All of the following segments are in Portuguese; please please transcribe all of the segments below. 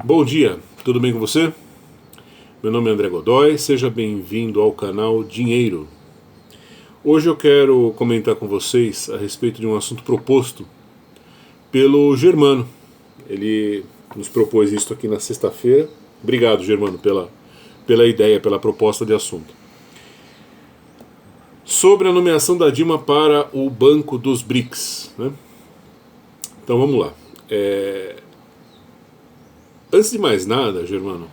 Bom dia, tudo bem com você? Meu nome é André Godoy, seja bem-vindo ao canal Dinheiro. Hoje eu quero comentar com vocês a respeito de um assunto proposto pelo Germano. Ele nos propôs isso aqui na sexta-feira. Obrigado, Germano, pela ideia, pela proposta de assunto. Sobre a nomeação da Dilma para o Banco dos BRICS. Né? Então vamos lá. Antes de mais nada, Germano,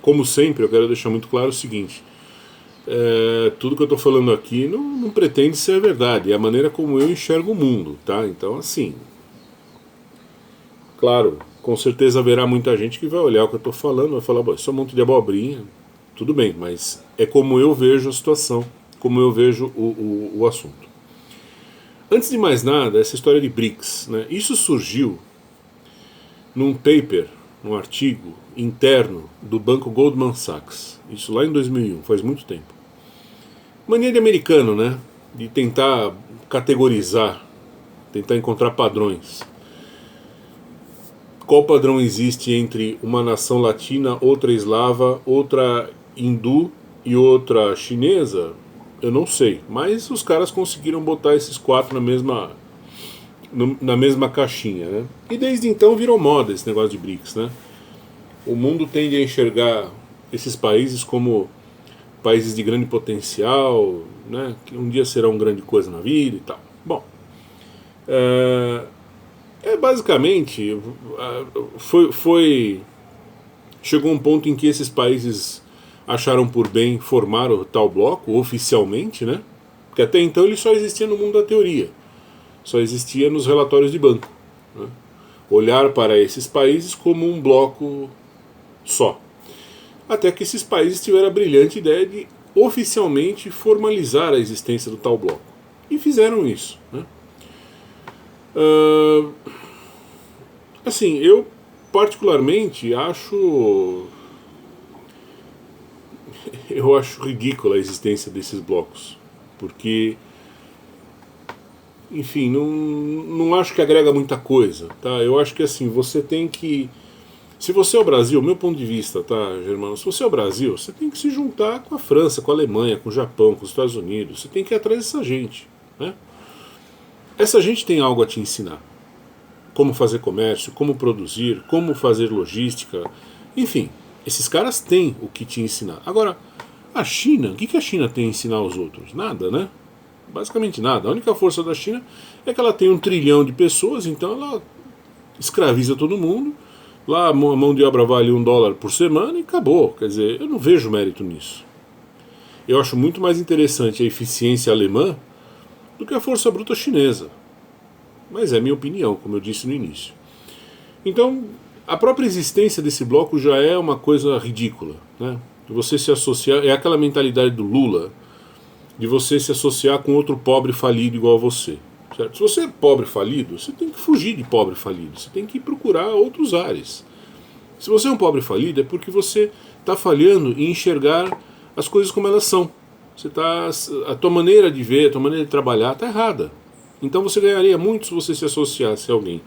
como sempre, eu quero deixar muito claro o seguinte: tudo que eu estou falando aqui não pretende ser verdade, é a maneira como eu enxergo o mundo, tá? Então, assim, claro, com certeza haverá muita gente que vai olhar o que eu estou falando e vai falar, isso é um monte de abobrinha, tudo bem, mas é como eu vejo a situação, como eu vejo o assunto. Antes de mais nada, essa história de BRICS, né? Isso surgiu num paper, num artigo interno do banco Goldman Sachs. Isso lá em 2001, faz muito tempo. Mania de americano, né? De tentar categorizar, tentar encontrar padrões. Qual padrão existe entre uma nação latina, outra eslava, outra hindu e outra chinesa? Eu não sei. Mas os caras conseguiram botar esses quatro na mesma caixinha, né? E desde então virou moda esse negócio de BRICS, né? O mundo tende a enxergar esses países como países de grande potencial, né? Que um dia serão grande coisa na vida e tal. Bom, basicamente chegou um ponto em que esses países acharam por bem formar o tal bloco oficialmente, né? Porque até então ele só existia no mundo da teoria. Só existia nos relatórios de banco. Né? Olhar para esses países como um bloco só. Até que esses países tiveram a brilhante ideia de oficialmente formalizar a existência do tal bloco. E fizeram isso. Né? Assim, eu particularmente acho ridícula a existência desses blocos. Porque enfim, não acho que agrega muita coisa, tá? Eu acho que assim, você tem que... Se você é o Brasil, meu ponto de vista, tá, Germano? Se você é o Brasil, você tem que se juntar com a França, com a Alemanha, com o Japão, com os Estados Unidos. Você tem que ir atrás dessa gente, né? Essa gente tem algo a te ensinar. Como fazer comércio, como produzir, como fazer logística. Enfim, esses caras têm o que te ensinar. Agora, a China, o que a China tem a ensinar aos outros? Nada, né? Basicamente nada. A única força da China é que ela tem 1 trilhão de pessoas, então ela escraviza todo mundo. Lá a mão de obra vale $1 por semana e acabou. Quer dizer, eu não vejo mérito nisso. Eu acho muito mais interessante a eficiência alemã do que a força bruta chinesa. Mas é minha opinião, como eu disse no início. Então, a própria existência desse bloco já é uma coisa ridícula, né? Você se associar, é aquela mentalidade do Lula, de você se associar com outro pobre falido igual a você. Certo? Se você é pobre falido, você tem que fugir de pobre falido. Você tem que procurar outros ares. Se você é um pobre falido, é porque você está falhando em enxergar as coisas como elas são. A tua maneira de ver, a tua maneira de trabalhar está errada. Então você ganharia muito se você se associasse a alguém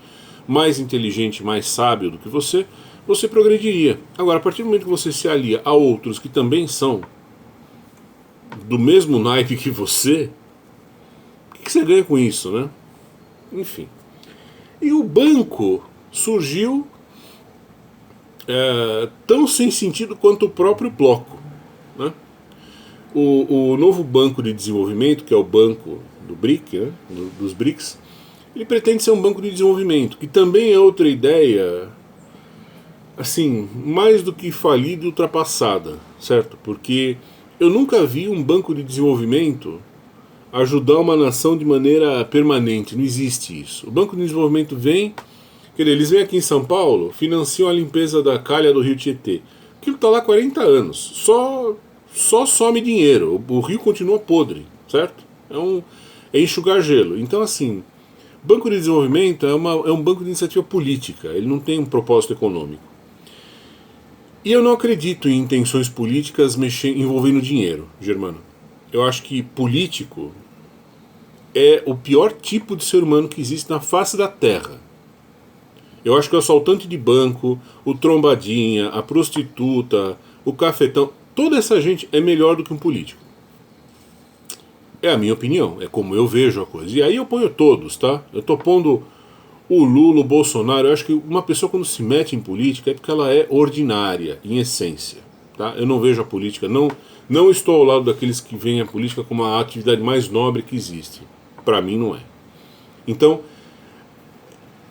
mais inteligente, mais sábio do que você progrediria. Agora, a partir do momento que você se alia a outros que também são do mesmo naipe que você, o que você ganha com isso, né? Enfim. E o banco surgiu tão sem sentido quanto o próprio bloco. Né? O novo banco de desenvolvimento, que é o banco do BRIC, né? Dos BRICS, ele pretende ser um banco de desenvolvimento, que também é outra ideia, assim, mais do que falida e ultrapassada, certo? Porque eu nunca vi um banco de desenvolvimento ajudar uma nação de maneira permanente. Não existe isso. O Banco de Desenvolvimento vem, eles vêm aqui em São Paulo, financiam a limpeza da calha do Rio Tietê. Aquilo está lá há 40 anos. Só some dinheiro. O rio continua podre, certo? É enxugar gelo. Então, assim, Banco de Desenvolvimento é um banco de iniciativa política. Ele não tem um propósito econômico. E eu não acredito em intenções políticas envolvendo dinheiro, Germano. Eu acho que político é o pior tipo de ser humano que existe na face da Terra. Eu acho que o assaltante de banco, o trombadinha, a prostituta, o cafetão, toda essa gente é melhor do que um político. É a minha opinião, é como eu vejo a coisa. E aí eu ponho todos, tá? Eu tô pondo o Lula, o Bolsonaro. Eu acho que uma pessoa quando se mete em política é porque ela é ordinária, em essência. Tá? Eu não vejo a política, não estou ao lado daqueles que veem a política como a atividade mais nobre que existe. Para mim não é. Então,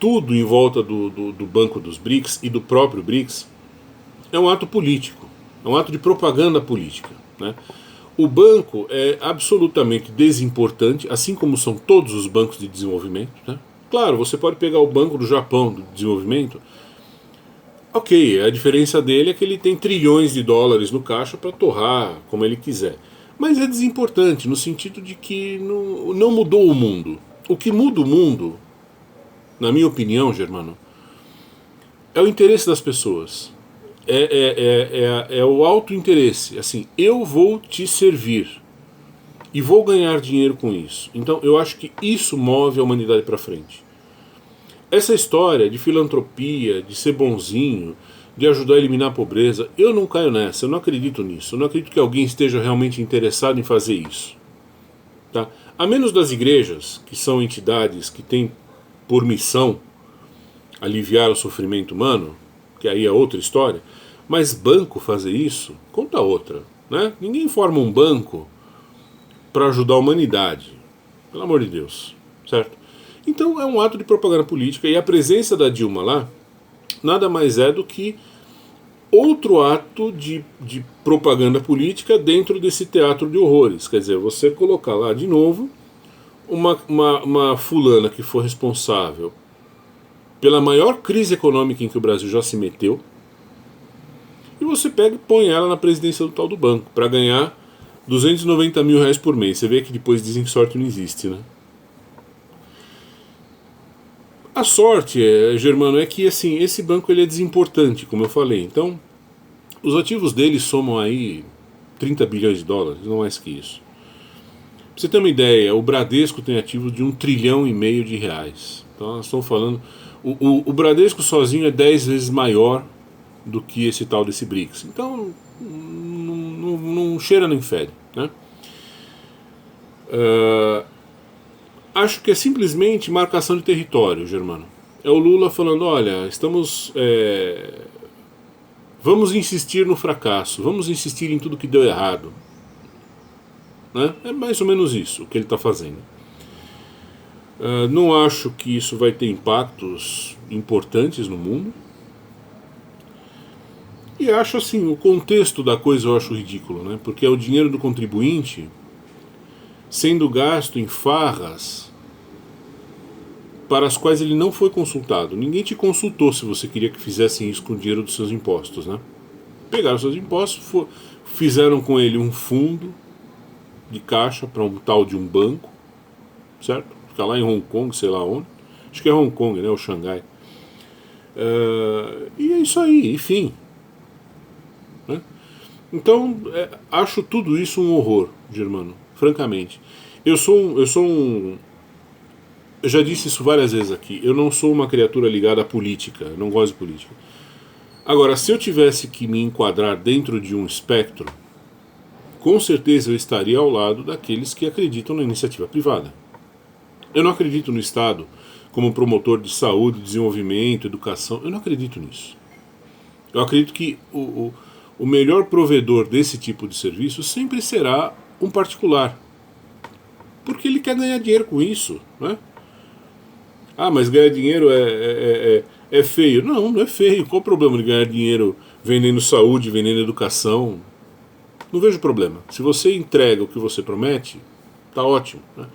tudo em volta do Banco dos BRICS e do próprio BRICS é um ato político, é um ato de propaganda política. Né? O banco é absolutamente desimportante, assim como são todos os bancos de desenvolvimento. Né? Claro, você pode pegar o Banco do Japão do desenvolvimento. Ok, a diferença dele é que ele tem trilhões de dólares no caixa para torrar como ele quiser. Mas é desimportante no sentido de que não mudou o mundo. O que muda o mundo, na minha opinião, Germano, é o interesse das pessoas. É o autointeresse. Assim, eu vou te servir e vou ganhar dinheiro com isso. Então eu acho que isso move a humanidade para frente. Essa história de filantropia, de ser bonzinho, de ajudar a eliminar a pobreza, eu não caio nessa, eu não acredito nisso. Eu não acredito que alguém esteja realmente interessado em fazer isso. Tá? A menos das igrejas, que são entidades que têm por missão aliviar o sofrimento humano, que aí é outra história, mas banco fazer isso, conta outra. Né? Ninguém forma um banco para ajudar a humanidade, pelo amor de Deus, certo? Então é um ato de propaganda política, e a presença da Dilma lá nada mais é do que outro ato de propaganda política dentro desse teatro de horrores. Quer dizer, você colocar lá de novo uma fulana que for responsável pela maior crise econômica em que o Brasil já se meteu, e você pega e põe ela na presidência do tal do banco para ganhar 290 mil reais por mês. Você vê que depois dizem que sorte não existe, né? A sorte, Germano, é que assim, esse banco ele é desimportante, como eu falei. Então, os ativos dele somam aí 30 bilhões de dólares, não mais que isso. Pra você ter uma ideia, o Bradesco tem ativos de 1,5 trilhão de reais. Então, nós estamos falando... O Bradesco sozinho é 10 vezes maior do que esse tal desse BRICS. Então, não cheira nem fede, né? Acho que é simplesmente marcação de território, Germano. É o Lula falando, olha, vamos insistir no fracasso, vamos insistir em tudo que deu errado. Né? É mais ou menos isso o que ele está fazendo. Não acho que isso vai ter impactos importantes no mundo. E acho assim, o contexto da coisa eu acho ridículo, né? Porque é o dinheiro do contribuinte sendo gasto em farras para as quais ele não foi consultado. Ninguém te consultou se você queria que fizessem isso com o dinheiro dos seus impostos, né? Pegaram seus impostos, fizeram com ele um fundo de caixa para um tal de um banco, certo? Fica lá em Hong Kong, sei lá onde. Acho que é Hong Kong, né? Ou Xangai. E é isso aí, enfim. Né? Então, acho tudo isso um horror, Germano, francamente. Eu já disse isso várias vezes aqui. Eu não sou uma criatura ligada à política. Eu não gosto de política. Agora, se eu tivesse que me enquadrar dentro de um espectro, com certeza eu estaria ao lado daqueles que acreditam na iniciativa privada. Eu não acredito no Estado como promotor de saúde, desenvolvimento, educação. Eu não acredito nisso. Eu acredito que o melhor provedor desse tipo de serviço sempre será um particular. Porque ele quer ganhar dinheiro com isso, né? Ah, mas ganhar dinheiro é feio. Não é feio. Qual o problema de ganhar dinheiro vendendo saúde, vendendo educação? Não vejo problema. Se você entrega o que você promete, tá ótimo, né?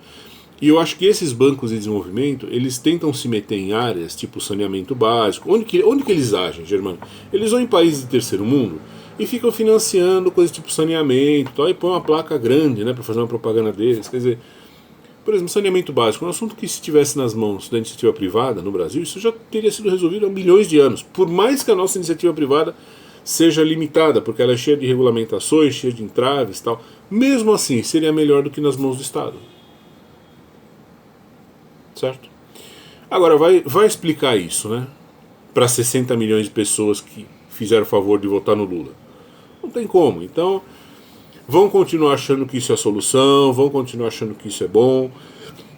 E eu acho que esses bancos de desenvolvimento, eles tentam se meter em áreas tipo saneamento básico. Onde que eles agem, Germano? Eles vão em países de terceiro mundo e ficam financiando coisas tipo saneamento e tal, e põe uma placa grande, né, para fazer uma propaganda deles. Quer dizer, por exemplo, saneamento básico, um assunto que se estivesse nas mãos da iniciativa privada no Brasil, isso já teria sido resolvido há milhões de anos. Por mais que a nossa iniciativa privada seja limitada, porque ela é cheia de regulamentações, cheia de entraves e tal, mesmo assim seria melhor do que nas mãos do Estado. Certo? Agora, vai explicar isso, né? para 60 milhões de pessoas que fizeram o favor de votar no Lula. Não tem como. Então, vão continuar achando que isso é a solução, vão continuar achando que isso é bom.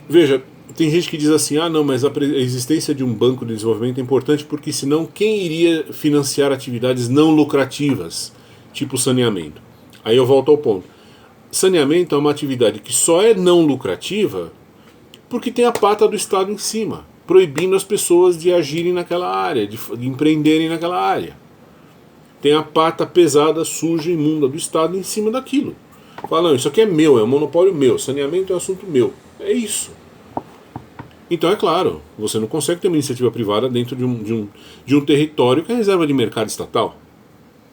Veja, tem gente que diz assim, ah não, mas a existência de um banco de desenvolvimento é importante porque senão quem iria financiar atividades não lucrativas, tipo saneamento? Aí eu volto ao ponto. Saneamento é uma atividade que só é não lucrativa porque tem a pata do Estado em cima, proibindo as pessoas de agirem naquela área, de empreenderem naquela área. Tem a pata pesada, suja, imunda do Estado em cima daquilo. Fala, não, isso aqui é meu, é um monopólio meu, saneamento é um assunto meu. É isso. Então é claro, você não consegue ter uma iniciativa privada dentro de um território que é reserva de mercado estatal.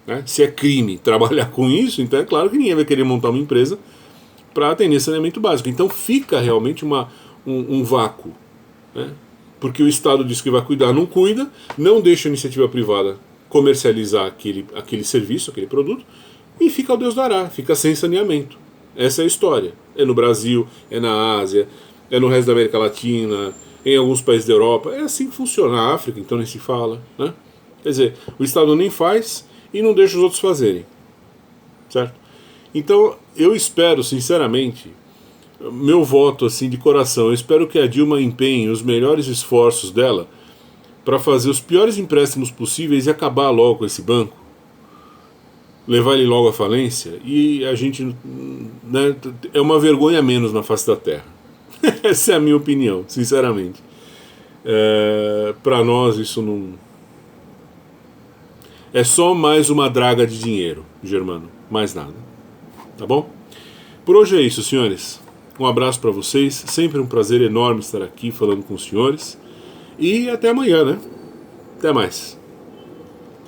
Né? Se é crime trabalhar com isso, então é claro que ninguém vai querer montar uma empresa para atender saneamento básico. Então fica realmente um vácuo. Né? Porque o Estado diz que vai cuidar, não cuida, não deixa a iniciativa privada comercializar aquele serviço, aquele produto, e fica ao Deus dará, fica sem saneamento. Essa é a história. É no Brasil, é na Ásia, é no resto da América Latina, em alguns países da Europa. É assim que funciona. Na África, então, nem se fala. Né? Quer dizer, o Estado nem faz e não deixa os outros fazerem. Certo? Então, eu espero, sinceramente, meu voto assim de coração, eu espero que a Dilma empenhe os melhores esforços dela para fazer os piores empréstimos possíveis e acabar logo com esse banco, levar ele logo à falência, e a gente, né, é uma vergonha a menos na face da terra. Essa é a minha opinião, sinceramente. Para nós isso não... É só mais uma draga de dinheiro, Germano, mais nada. Tá bom? Por hoje é isso, senhores. Um abraço para vocês, sempre um prazer enorme estar aqui falando com os senhores. E até amanhã, né? Até mais.